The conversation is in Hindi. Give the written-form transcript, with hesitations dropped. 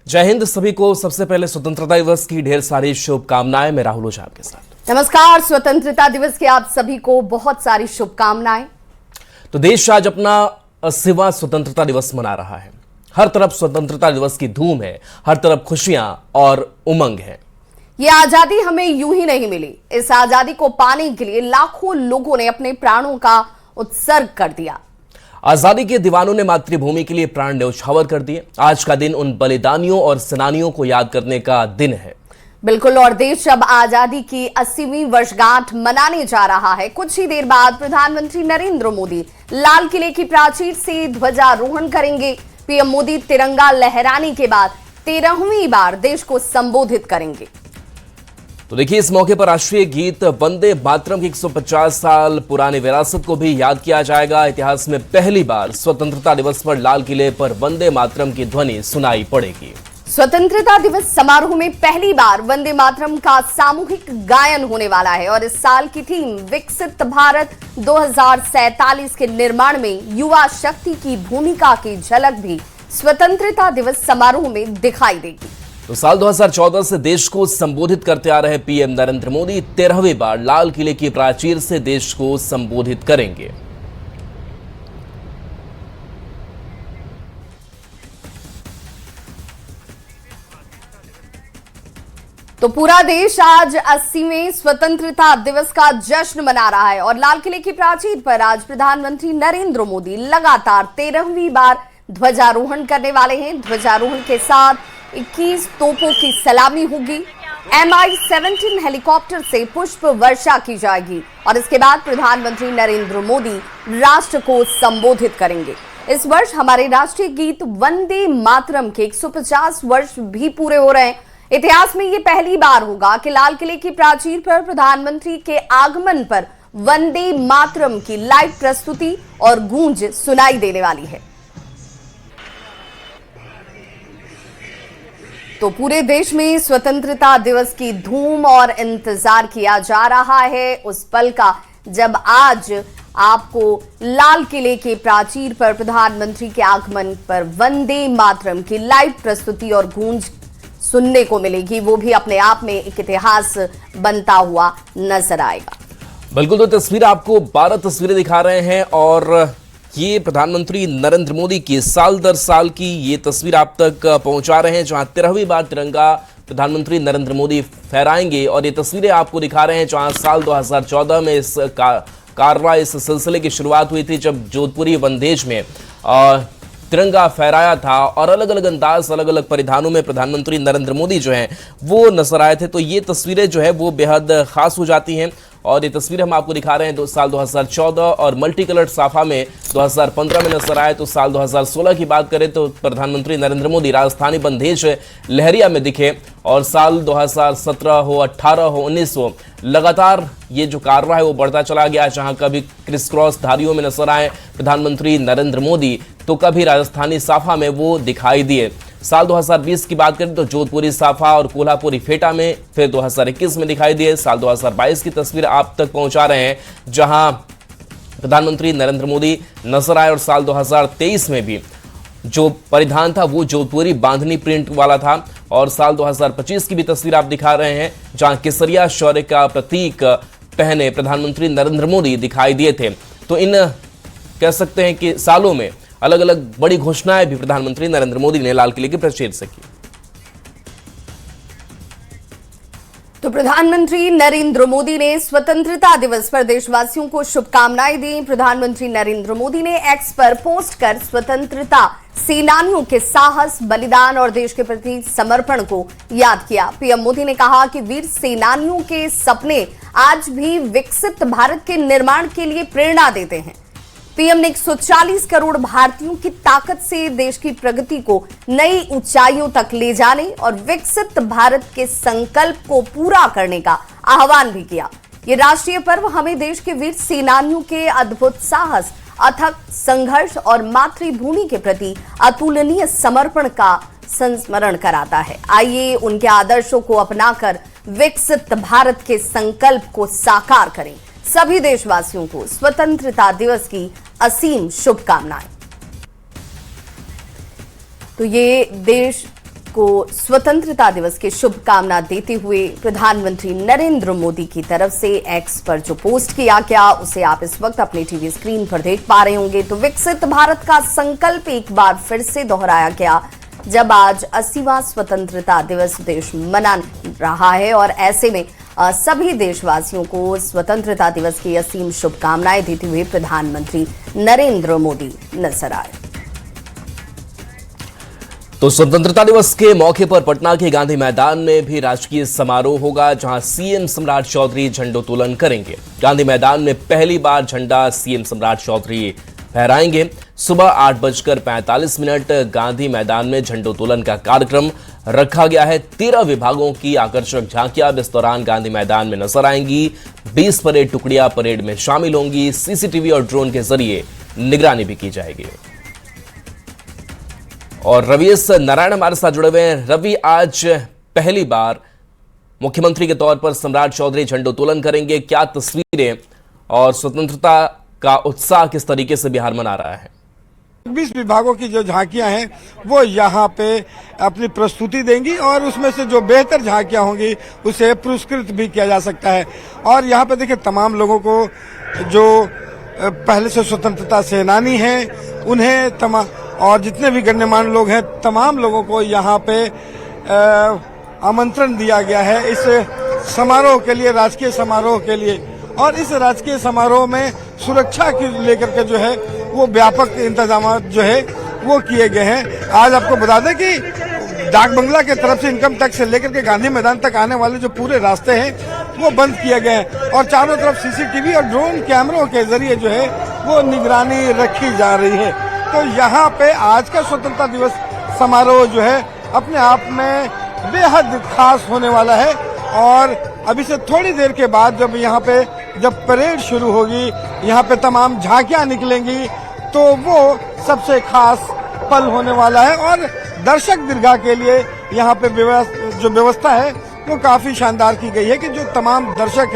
जय हिंद सभी को। सबसे पहले स्वतंत्रता दिवस की ढेर सारी शुभकामनाएं। मैं राहुल ओझा आपके साथ। नमस्कार। स्वतंत्रता दिवस की आप सभी को बहुत सारी शुभकामनाएं। तो देश आज अपना 80वां स्वतंत्रता दिवस मना रहा है। हर तरफ स्वतंत्रता दिवस की धूम है, हर तरफ खुशियां और उमंग है। ये आजादी हमें यूं ही नहीं मिली। इस आजादी को पाने के लिए लाखों लोगों ने अपने प्राणों का उत्सर्ग कर दिया। आजादी के दीवानों ने मातृभूमि के लिए प्राण न्यौछावर कर दिए। आज का दिन उन बलिदानियों और सेनानियों को याद करने का दिन है। बिल्कुल। और देश अब आजादी की 80वीं वर्षगांठ मनाने जा रहा है। कुछ ही देर बाद प्रधानमंत्री नरेंद्र मोदी लाल किले की प्राचीर से ध्वजारोहण करेंगे। पीएम मोदी तिरंगा लहराने के बाद 13वीं बार देश को संबोधित करेंगे। तो देखिए, इस मौके पर राष्ट्रीय गीत वंदे मातरम की 150 साल पुरानी विरासत को भी याद किया जाएगा। इतिहास में पहली बार स्वतंत्रता दिवस पर लाल किले पर वंदे मातरम की ध्वनि सुनाई पड़ेगी। स्वतंत्रता दिवस समारोह में पहली बार वंदे मातरम का सामूहिक गायन होने वाला है। और इस साल की थीम विकसित भारत 2047 के निर्माण में युवा शक्ति की भूमिका की झलक भी स्वतंत्रता दिवस समारोह में दिखाई देगी। तो साल 2014 से देश को संबोधित करते आ रहे पीएम नरेंद्र मोदी 13वीं बार लाल किले की प्राचीर से देश को संबोधित करेंगे। तो पूरा देश आज 80वें स्वतंत्रता दिवस का जश्न मना रहा है। और लाल किले की प्राचीर पर आज प्रधानमंत्री नरेंद्र मोदी लगातार 13वीं बार ध्वजारोहण करने वाले हैं। ध्वजारोहण के साथ 21 तोपों की सलामी होगी। MI-17 हेलीकॉप्टर से पुष्प वर्षा की जाएगी। और इसके बाद प्रधानमंत्री नरेंद्र मोदी राष्ट्र को संबोधित करेंगे। इस वर्ष हमारे राष्ट्रीय गीत वंदे मातरम के 150 वर्ष भी पूरे हो रहे हैं। इतिहास में ये पहली बार होगा कि लाल किले की प्राचीर पर प्रधानमंत्री के आगमन पर वंदे मातरम की लाइव प्रस्तुति और गूंज सुनाई देने वाली है। तो पूरे देश में स्वतंत्रता दिवस की धूम और इंतजार किया जा रहा है उस पल का जब आज आपको लाल किले के प्राचीर पर प्रधानमंत्री के आगमन पर वंदे मातरम की लाइव प्रस्तुति और गूंज सुनने को मिलेगी। वो भी अपने आप में एक इतिहास बनता हुआ नजर आएगा। बिल्कुल। तो तस्वीर आपको 12 तस्वीरें दिखा रहे हैं और ये प्रधानमंत्री नरेंद्र मोदी की साल दर साल की ये तस्वीर आप तक पहुंचा रहे हैं, जहां 13वीं बार तिरंगा प्रधानमंत्री नरेंद्र मोदी फहराएंगे। और ये तस्वीरें आपको दिखा रहे हैं जहां साल 2014 में इस कार्रवाई इस सिलसिले की शुरुआत हुई थी, जब जोधपुरी बंदेज में तिरंगा फहराया था और अलग अलग अंदाज अलग अलग परिधानों में प्रधानमंत्री नरेंद्र मोदी जो हैं वो नजर आए थे। तो ये तस्वीरें जो है वो बेहद खास हो जाती हैं। और ये तस्वीरें हम आपको दिखा रहे हैं साल 2014 और मल्टी कलर्ड साफा में 2015 में नजर आए। तो साल 2016 की बात करें तो प्रधानमंत्री नरेंद्र मोदी राजधानी बंदेज लहरिया में दिखे। और साल 2017 हो, 18 हो, 19 हो, लगातार ये जो कार्रवा है वो बढ़ता चला गया, जहां कभी क्रिस क्रॉस धारियों में नजर आए प्रधानमंत्री नरेंद्र मोदी, तो कभी राजस्थानी साफा में वो दिखाई दिए। साल 2020 की बात करें तो जोधपुरी साफा और कोल्हापुरी फेटा में, फिर 2021 में दिखाई दिए। साल 2022 की तस्वीर आप तक पहुंचा रहे हैं जहां प्रधानमंत्री नरेंद्र मोदी नजर आए। और साल 2023 में भी जो परिधान था वो जोधपुरी बांधनी प्रिंट वाला था। और साल 2025 की भी तस्वीर आप दिखा रहे हैं जहां केसरिया शौर्य का प्रतीक पहने प्रधानमंत्री नरेंद्र मोदी दिखाई दिए थे। तो इन कह सकते हैं कि सालों में अलग अलग बड़ी घोषणाएं भी प्रधानमंत्री नरेंद्र मोदी ने लाल किले की प्राचीर से की। तो प्रधानमंत्री नरेंद्र मोदी ने स्वतंत्रता दिवस पर देशवासियों को शुभकामनाएं दी। प्रधानमंत्री नरेंद्र मोदी ने एक्स पर पोस्ट कर स्वतंत्रता सेनानियों के साहस, बलिदान और देश के प्रति समर्पण को याद किया। पीएम मोदी ने कहा कि वीर सेनानियों के सपने आज भी विकसित भारत के निर्माण के लिए प्रेरणा देते हैं। पीएम ने 140 करोड़ भारतीयों की ताकत से देश की प्रगति को नई ऊंचाइयों तक ले जाने और विकसित भारत के संकल्प को पूरा करने का आह्वान भी किया। ये राष्ट्रीय पर्व हमें देश के वीर सेनानियों के अद्भुत साहस, अथक संघर्ष और मातृभूमि के प्रति अतुलनीय समर्पण का संस्मरण कराता है। आइए उनके आदर्शों को अपनाकर विकसित भारत के संकल्प को साकार करें। सभी देशवासियों को स्वतंत्रता दिवस की असीम शुभकामनाएं। तो ये देश को स्वतंत्रता दिवस की शुभकामना देते हुए प्रधानमंत्री नरेंद्र मोदी की तरफ से एक्स पर जो पोस्ट किया गया उसे आप इस वक्त अपनी टीवी स्क्रीन पर देख पा रहे होंगे। तो विकसित भारत का संकल्प एक बार फिर से दोहराया गया जब आज 80वां स्वतंत्रता दिवस देश मना रहा है और ऐसे में सभी देशवासियों को स्वतंत्रता दिवस की असीम शुभकामनाएं देते हुए प्रधानमंत्री नरेंद्र मोदी नजर आए। तो स्वतंत्रता दिवस के मौके पर पटना के गांधी मैदान में भी राजकीय समारोह होगा, जहां सीएम सम्राट चौधरी झंडोत्तोलन करेंगे। गांधी मैदान में पहली बार झंडा सीएम सम्राट चौधरी फहराएंगे। सुबह 8:45 गांधी मैदान में झंडोत्तोलन का कार्यक्रम रखा गया है। 13 विभागों की आकर्षक झांकियां इस दौरान गांधी मैदान में नजर आएंगी। 20 परेड टुकड़ियां परेड में शामिल होंगी। सीसीटीवी और ड्रोन के जरिए निगरानी भी की जाएगी। और रवि एस नारायण हमारे साथ जुड़े हुए हैं। रवि, आज पहली बार मुख्यमंत्री के तौर पर सम्राट चौधरी झंडोत्तोलन करेंगे, क्या तस्वीरें और स्वतंत्रता का उत्साह किस तरीके से बिहार मना रहा है? 20 विभागों की जो झांकियां हैं वो यहाँ पे अपनी प्रस्तुति देंगी और उसमें से जो बेहतर झांकियां होंगी उसे पुरस्कृत भी किया जा सकता है। और यहाँ पे देखिए तमाम लोगों को जो पहले से स्वतंत्रता सेनानी हैं उन्हें तमाम और जितने भी गण्यमान्य लोग हैं तमाम लोगों को यहाँ पे आमंत्रण दिया गया है इस समारोह के लिए, राजकीय समारोह के लिए। और इस राजकीय समारोह में सुरक्षा के लेकर के जो है वो व्यापक इंतजाम जो है वो किए गए हैं। आज आपको बता दें कि डाक बंगला के तरफ से इनकम टैक्स से लेकर के गांधी मैदान तक आने वाले जो पूरे रास्ते हैं वो बंद किए गए हैं और चारों तरफ सीसीटीवी और ड्रोन कैमरों के जरिए जो है वो निगरानी रखी जा रही है। तो यहाँ पे आज का स्वतंत्रता दिवस समारोह जो है अपने आप में बेहद खास होने वाला है। और अभी से थोड़ी देर के बाद जब परेड शुरू होगी, यहाँ पे तमाम झांकियां निकलेंगी, तो वो सबसे खास पल होने वाला है। और दर्शक दीर्घा के लिए यहाँ पे जो व्यवस्था है वो काफी शानदार की गई है कि जो तमाम दर्शक हैं